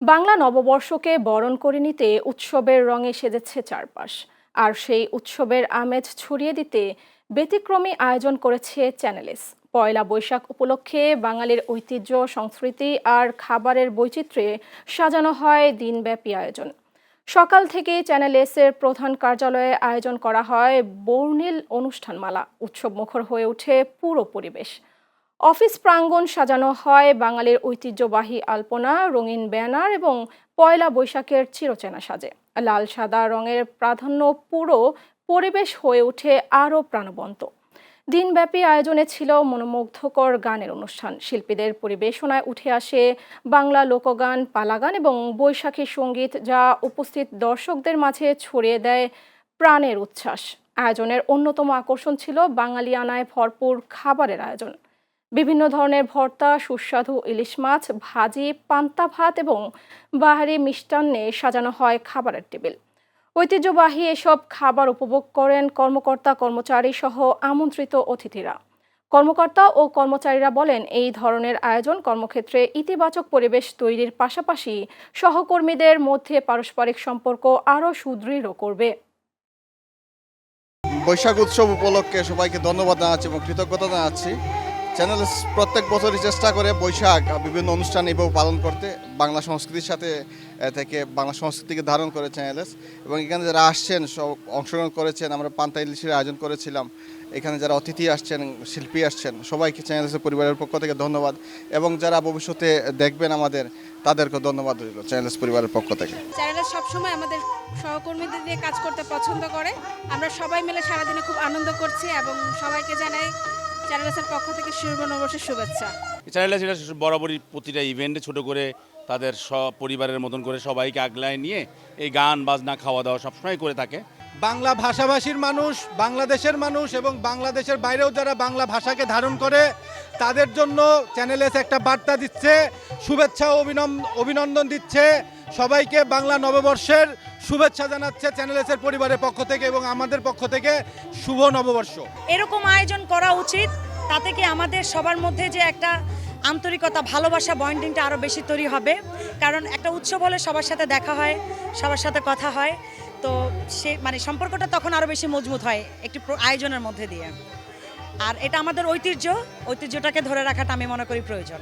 বাংলা নববর্ষকে বরণ করে নিতে উৎসবের রঙে সেজেছে চারপাশ। আর সেই উৎসবের আমেজ ছড়িয়ে দিতে ব্যতিক্রমী আয়োজন করেছে চ্যানেলস। পয়লা বৈশাখ উপলক্ষে বাঙালির ঐতিহ্য, সংস্কৃতি আর খাবারের বৈচিত্র্যে সাজানো হয় দিনব্যাপী আয়োজন। সকাল থেকে চ্যানেল এস-এর প্রধান কার্যালয়ে আয়োজন করা হয় বর্ণিল অনুষ্ঠানমালা। উৎসবমুখর হয়ে ওঠে পুরো পরিবেশ। অফিস প্রাঙ্গণ সাজানো হয় বাঙালির ঐতিহ্যবাহী আলপনা, রঙিন ব্যানার এবং পয়লা বৈশাখের চিরচেনা সাজে। লাল সাদা রঙের প্রাধান্য পুরো পরিবেশ হয়ে ওঠে আরও প্রাণবন্ত। দিনব্যাপী আয়োজনে ছিল মনোমুগ্ধকর গানের অনুষ্ঠান। শিল্পীদের পরিবেশনায় উঠে আসে বাংলা লোকগান, পালাগান এবং বৈশাখী সঙ্গীত, যা উপস্থিত দর্শকদের মাঝে ছড়িয়ে দেয় প্রাণের উচ্ছ্বাস। আয়োজনের অন্যতম আকর্ষণ ছিল বাঙালিয়ানায় ভরপুর খাবারের আয়োজন। বিভিন্ন ধরনের ভর্তা, সুস্বাদু ইলিশ মাছ, ভাজি, পান্তা ভাত এবং বাহারি মিষ্টান্নে সাজানো হয় খাবারের টেবিল। ঐতিহ্যবাহী এসব খাবার উপভোগ করেন কর্মকর্তা, কর্মচারী সহ আমন্ত্রিত অতিথিরা। কর্মকর্তা ও কর্মচারীরা বলেন, এই ধরনের আয়োজন কর্মক্ষেত্রে ইতিবাচক পরিবেশ তৈরির পাশাপাশি সহকর্মীদের মধ্যে পারস্পরিক সম্পর্ক আরও সুদৃঢ় করবে। বৈশাখ উৎসব উপলক্ষে সবাইকে ধন্যবাদ জানাচ্ছি এবং কৃতজ্ঞতা জানাচ্ছি। চ্যানেল প্রত্যেক বছরই চেষ্টা করে বৈশাখ বিভিন্ন অনুষ্ঠান এভাবে পালন করতে, বাংলা সংস্কৃতির সাথে থেকে বাংলা সংস্কৃতিকে ধারণ করে চ্যানেলস। এবং এখানে যারা আসছেন, সব অংশগ্রহণ করেছেন। আমরা পান্তা ইলিশের আয়োজন করেছিলাম। এখানে যারা অতিথি আসছেন, শিল্পী আসছেন, সবাইকে চ্যানেলসের পরিবারের পক্ষ থেকে ধন্যবাদ। এবং যারা ভবিষ্যতে দেখবেন আমাদের, তাদেরকে ধন্যবাদ রইল চ্যানেলস পরিবারের পক্ষ থেকে। চ্যানেলস সবসময় আমাদের সহকর্মীদের দিয়ে কাজ করতে পছন্দ করে। আমরা সবাই মিলে সারাদিনে খুব আনন্দ করছি এবং সবাইকে জানাই চ্যানেলসের পক্ষ থেকে শুভ নববর্ষের শুভেচ্ছা। চ্যানেলে সেটা বরাবরই প্রতিটা ইভেন্টে ছোট করে তাদের সব পরিবারের মতন করে সবাইকে আগলায় নিয়ে এই গান বাজনা খাওয়া দাওয়া সবসময় করে থাকে। বাংলা ভাষাভাষীর মানুষ, বাংলাদেশের মানুষ এবং বাংলাদেশের বাইরেও যারা বাংলা ভাষাকে ধারণ করে তাদের জন্য চ্যানেল এস একটা বার্তা দিচ্ছে, শুভেচ্ছা ও অভিনন্দন দিচ্ছে। সবাইকে বাংলা নববর্ষের শুভেচ্ছা জানাচ্ছে চ্যানেল এস এর পরিবারের পক্ষ থেকে এবং আমাদের পক্ষ থেকে শুভ নববর্ষ। এরকম আয়োজন করা উচিত, তাতে কি আমাদের সবার মধ্যে যে একটা আন্তরিকতা, ভালোবাসা, বন্ডিংটা আরও বেশি তৈরি হবে। কারণ একটা উৎসব হলে সবার সাথে দেখা হয়, সবার সাথে কথা হয়, তো সে সম্পর্কটা তখন আরও বেশি মজবুত হয় একটি আয়োজনের মধ্যে দিয়ে। আর এটা আমাদের ঐতিহ্যটাকে ধরে রাখাটা আমি মনে করি প্রয়োজন।